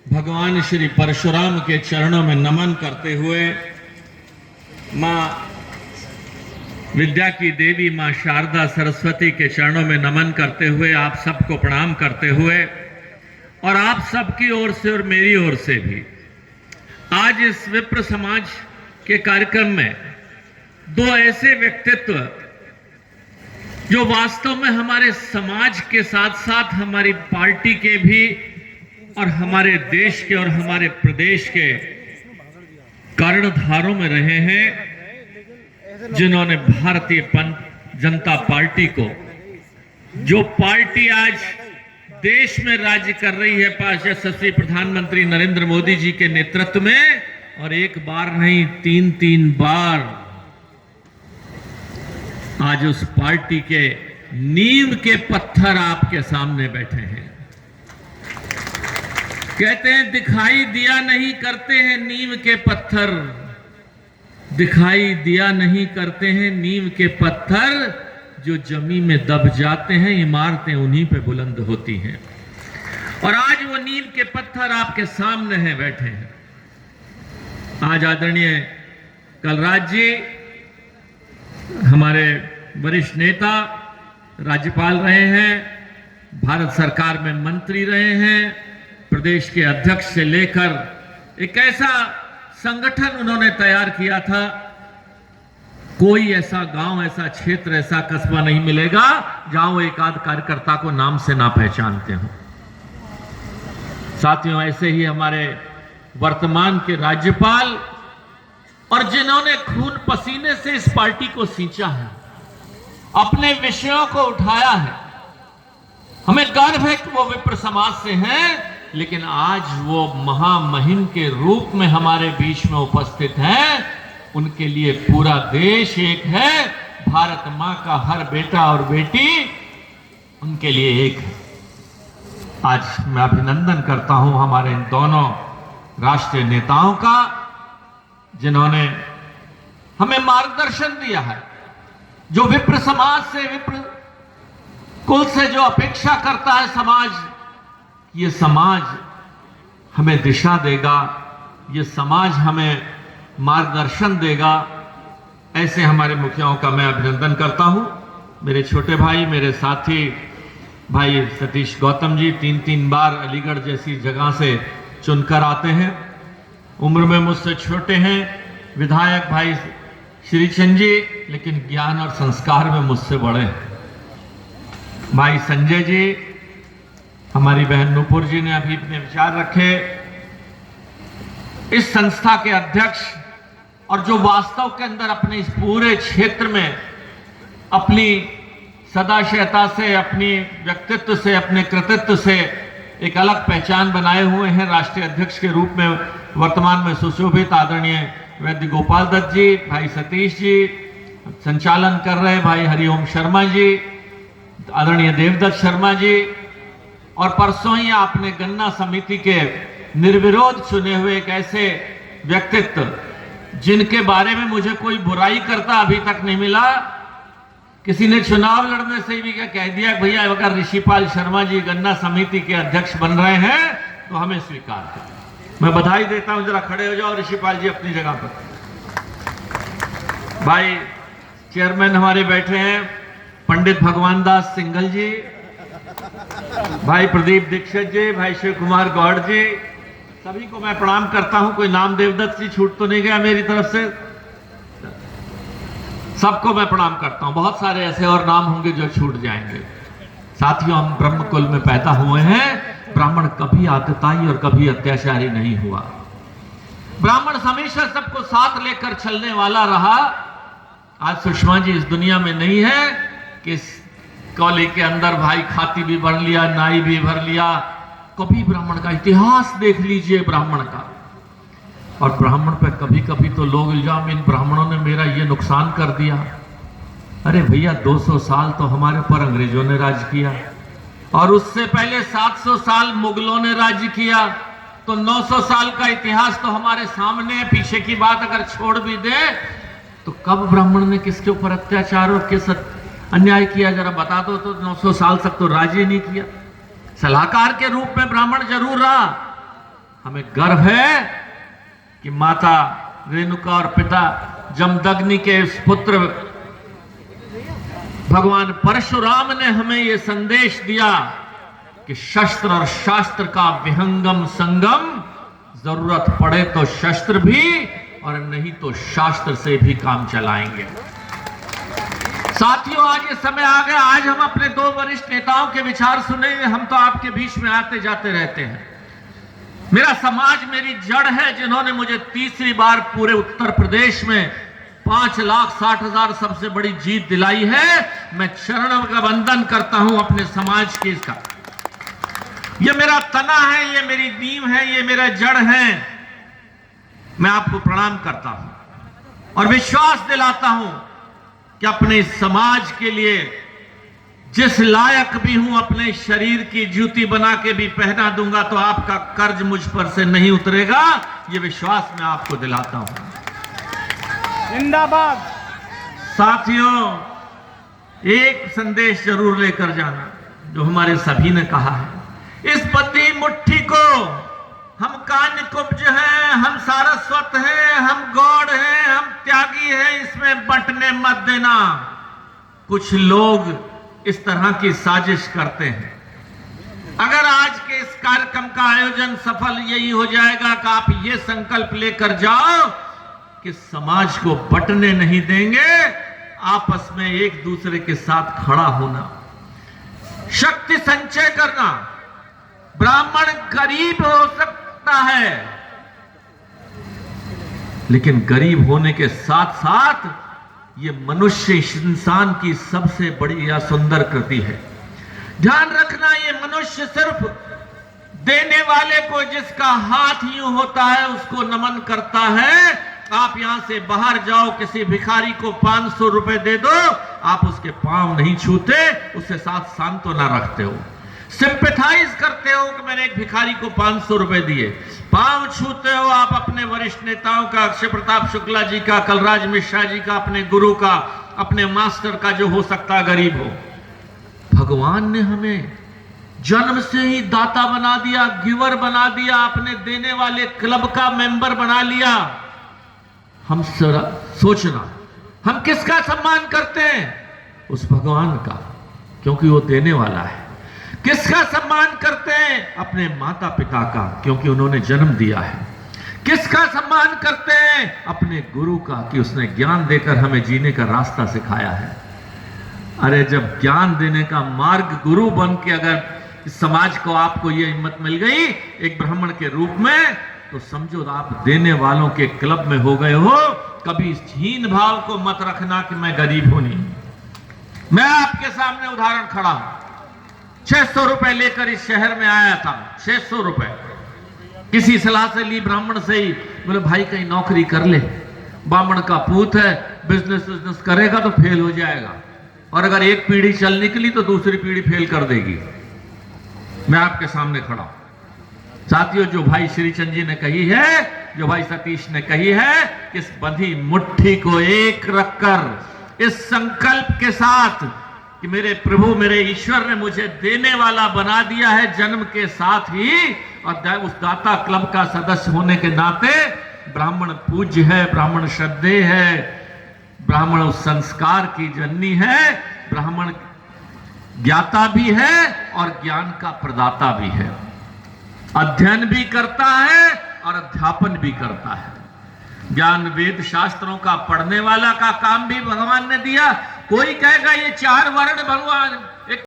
भगवान श्री परशुराम के चरणों में नमन करते हुए, माँ विद्या की देवी माँ शारदा सरस्वती के चरणों में नमन करते हुए, आप सबको प्रणाम करते हुए और आप सबकी ओर से और मेरी ओर से भी आज इस विप्र समाज के कार्यक्रम में दो ऐसे व्यक्तित्व जो वास्तव में हमारे समाज के साथ साथ हमारी पार्टी के भी और हमारे देश के और हमारे प्रदेश के कर्णधारों में रहे हैं, जिन्होंने भारतीय जनता पार्टी को, जो पार्टी आज देश में राज्य कर रही है यशस्वी प्रधानमंत्री नरेंद्र मोदी जी के नेतृत्व में, और एक बार नहीं 3-3 बार आज उस पार्टी के नींव के पत्थर आपके सामने बैठे हैं। कहते हैं दिखाई दिया नहीं करते हैं नींव के पत्थर, दिखाई दिया नहीं करते हैं नींव के पत्थर, जो जमीन में दब जाते हैं इमारतें उन्हीं पे बुलंद होती हैं। और आज वो नींव के पत्थर आपके सामने हैं, बैठे हैं। आज आदरणीय कलराज जी हमारे वरिष्ठ नेता, राज्यपाल रहे हैं, भारत सरकार में मंत्री रहे हैं, प्रदेश के अध्यक्ष से लेकर एक ऐसा संगठन उन्होंने तैयार किया था, कोई ऐसा गांव, ऐसा क्षेत्र, ऐसा कस्बा नहीं मिलेगा जहां वो एक आध कार्यकर्ता को नाम से ना पहचानते हो। साथियों, ऐसे ही हमारे वर्तमान के राज्यपाल, और जिन्होंने खून पसीने से इस पार्टी को सींचा है, अपने विषयों को उठाया है, हमें गर्व है कि वो विप्र समाज से हैं, लेकिन आज वो महामहिम के रूप में हमारे बीच में उपस्थित हैं। उनके लिए पूरा देश एक है, भारत मां का हर बेटा और बेटी उनके लिए एक है। आज मैं अभिनंदन करता हूं हमारे इन दोनों राष्ट्रीय नेताओं का, जिन्होंने हमें मार्गदर्शन दिया है। जो विप्र समाज से, विप्र कुल से जो अपेक्षा करता है समाज, ये समाज हमें दिशा देगा, ये समाज हमें मार्गदर्शन देगा, ऐसे हमारे मुखियाओं का मैं अभिनंदन करता हूं। मेरे छोटे भाई, मेरे साथी भाई सतीश गौतम जी 3-3 बार अलीगढ़ जैसी जगह से चुनकर आते हैं, उम्र में मुझसे छोटे हैं। विधायक भाई श्रीचंद जी, लेकिन ज्ञान और संस्कार में मुझसे बड़े हैं। भाई संजय जी, हमारी बहन नूपुर जी ने अभी अपने विचार रखे। इस संस्था के अध्यक्ष, और जो वास्तव के अंदर अपने इस पूरे क्षेत्र में अपनी सदाशयता से, अपनी व्यक्तित्व से, अपने कृतित्व से एक अलग पहचान बनाए हुए हैं, राष्ट्रीय अध्यक्ष के रूप में वर्तमान में सुशोभित आदरणीय वैद्य गोपाल दत्त जी, भाई सतीश जी, संचालन कर रहे भाई हरिओम शर्मा जी, आदरणीय देवदत्त शर्मा जी, और परसों ही आपने गन्ना समिति के निर्विरोध चुने हुए एक ऐसे व्यक्तित्व, जिनके बारे में मुझे कोई बुराई करता अभी तक नहीं मिला। किसी ने चुनाव लड़ने से भी क्या कह दिया, भैया अगर ऋषिपाल शर्मा जी गन्ना समिति के अध्यक्ष बन रहे हैं तो हमें स्वीकार करें। मैं बधाई देता हूं, जरा खड़े हो जाओ ऋषिपाल जी अपनी जगह पर। भाई चेयरमैन हमारे बैठे हैं पंडित भगवान दास सिंघल जी, भाई प्रदीप दीक्षित जी, भाई शिव कुमार गौड़ जी, सभी को मैं प्रणाम करता हूं। कोई नाम देवदत्त जी छूट तो नहीं गया मेरी तरफ से? सबको मैं प्रणाम करता हूं। बहुत सारे ऐसे और नाम होंगे जो छूट जाएंगे। साथियों, हम ब्रह्म कुल में पैदा हुए हैं। ब्राह्मण कभी आतताई और कभी अत्याचारी नहीं हुआ। ब्राह्मण हमेशा सबको साथ लेकर चलने वाला रहा। आज सुषमा जी इस दुनिया में नहीं है कि कौली के अंदर भाई खाती भी भर लिया, नाई भी भर लिया। कभी ब्राह्मण का इतिहास देख लीजिए, ब्राह्मण का। और ब्राह्मण पे कभी कभी तो लोग इल्जाम, इन ब्राह्मणों ने मेरा ये नुकसान कर दिया। अरे भैया, 200 साल तो हमारे पर अंग्रेजों ने राज किया, और उससे पहले 700 साल मुगलों ने राज्य किया, तो 900 साल का इतिहास तो हमारे सामने। पीछे की बात अगर छोड़ भी दे तो कब ब्राह्मण ने किसके ऊपर अत्याचार और किस अन्याय किया, जरा बता दो तो। 900 साल तक तो राज्य नहीं किया। सलाहकार के रूप में ब्राह्मण जरूर रहा, हमें गर्व है कि माता रेणुका और पिता जमदग्नि के इस पुत्र भगवान परशुराम ने हमें यह संदेश दिया कि शस्त्र और शास्त्र का विहंगम संगम, जरूरत पड़े तो शस्त्र भी और नहीं तो शास्त्र से भी काम चलाएंगे। साथियों, आज ये समय आ गया, आज हम अपने दो वरिष्ठ नेताओं के विचार सुनेंगे। हम तो आपके बीच में आते जाते रहते हैं। मेरा समाज मेरी जड़ है, जिन्होंने मुझे तीसरी बार पूरे उत्तर प्रदेश में 5,60,000 सबसे बड़ी जीत दिलाई है। मैं चरणों का वंदन करता हूं अपने समाज के इसका। ये मेरा तना है, ये मेरी नींव है, ये मेरा जड़ है। मैं आपको प्रणाम करता हूं और विश्वास दिलाता हूं कि अपने समाज के लिए जिस लायक भी हूं, अपने शरीर की जूती बना के भी पहना दूंगा तो आपका कर्ज मुझ पर से नहीं उतरेगा। यह विश्वास मैं आपको दिलाता हूं। जिंदाबाद। साथियों, एक संदेश जरूर लेकर जाना जो हमारे सभी ने कहा है। इस बंधी मुट्ठी को, हम कान्यकुब्ज हैं, हम सारस्वत हैं, हम गौड़ हैं, हम त्यागी हैं, इसमें बंटने मत देना। कुछ लोग इस तरह की साजिश करते हैं। अगर आज के इस कार्यक्रम का आयोजन सफल यही हो जाएगा कि आप ये संकल्प लेकर जाओ कि समाज को बंटने नहीं देंगे, आपस में एक दूसरे के साथ खड़ा होना, शक्ति संचय करना। ब्राह्मण गरीब हो सकता है, लेकिन गरीब होने के साथ साथ ये मनुष्य, इंसान की सबसे बड़ी या सुंदर कृति है। ध्यान रखना, ये मनुष्य सिर्फ देने वाले को, जिसका हाथ यूं होता है, उसको नमन करता है। आप यहां से बाहर जाओ, किसी भिखारी को 500 रुपए दे दो, आप उसके पांव नहीं छूते, उसके साथ सांत्वना रखते हो, सिंपैथाइज करते हो कि मैंने एक भिखारी को 500 रुपए दिए। पांव छूते हो आप अपने वरिष्ठ नेताओं का, अक्षय प्रताप शुक्ला जी का, कलराज मिश्रा जी का, अपने गुरु का, अपने मास्टर का, जो हो सकता गरीब हो। भगवान ने हमें जन्म से ही दाता बना दिया, गिवर बना दिया, अपने देने वाले क्लब का मेंबर बना लिया। हम सोचना, हम किसका सम्मान करते हैं? उस भगवान का, क्योंकि वो देने वाला है। किसका सम्मान करते हैं? अपने माता पिता का, क्योंकि उन्होंने जन्म दिया है। किसका सम्मान करते हैं? अपने गुरु का, कि उसने ज्ञान देकर हमें जीने का रास्ता सिखाया है। अरे जब ज्ञान देने का मार्ग गुरु बन के अगर इस समाज को, आपको ये हिम्मत मिल गई एक ब्राह्मण के रूप में, तो समझो आप देने वालों के क्लब में हो गए हो। कभी इस हीन भाव को मत रखना कि मैं गरीब हूं। नहीं, मैं आपके सामने उदाहरण खड़ा हूं। 600 रुपए लेकर इस शहर में आया था, 600 रुपए किसी सलाह से ली, ब्राह्मण से ही। बोले भाई कहीं नौकरी कर ले, ब्राह्मण का पूत है, बिजनेस करेगा तो फेल हो जाएगा, और अगर एक पीढ़ी चल निकली तो दूसरी पीढ़ी फेल कर देगी। मैं आपके सामने खड़ा हूं। साथियों, जो भाई श्रीचंद जी ने कही है, जो भाई सतीश ने कही है, इस बंधी मुट्ठी को एक रखकर, इस संकल्प के साथ कि मेरे प्रभु, मेरे ईश्वर ने मुझे देने वाला बना दिया है जन्म के साथ ही, और उस दाता क्लब का सदस्य होने के नाते ब्राह्मण पूज्य है, ब्राह्मण श्रद्धेय है, ब्राह्मण उस संस्कार की जननी है, ब्राह्मण ज्ञाता भी है और ज्ञान का प्रदाता भी है। अध्ययन भी करता है और अध्यापन भी करता है। ज्ञान वेद शास्त्रों का पढ़ने वाला का काम भी भगवान ने दिया। कोई कहेगा ये 4 वर्ण भगवान, एक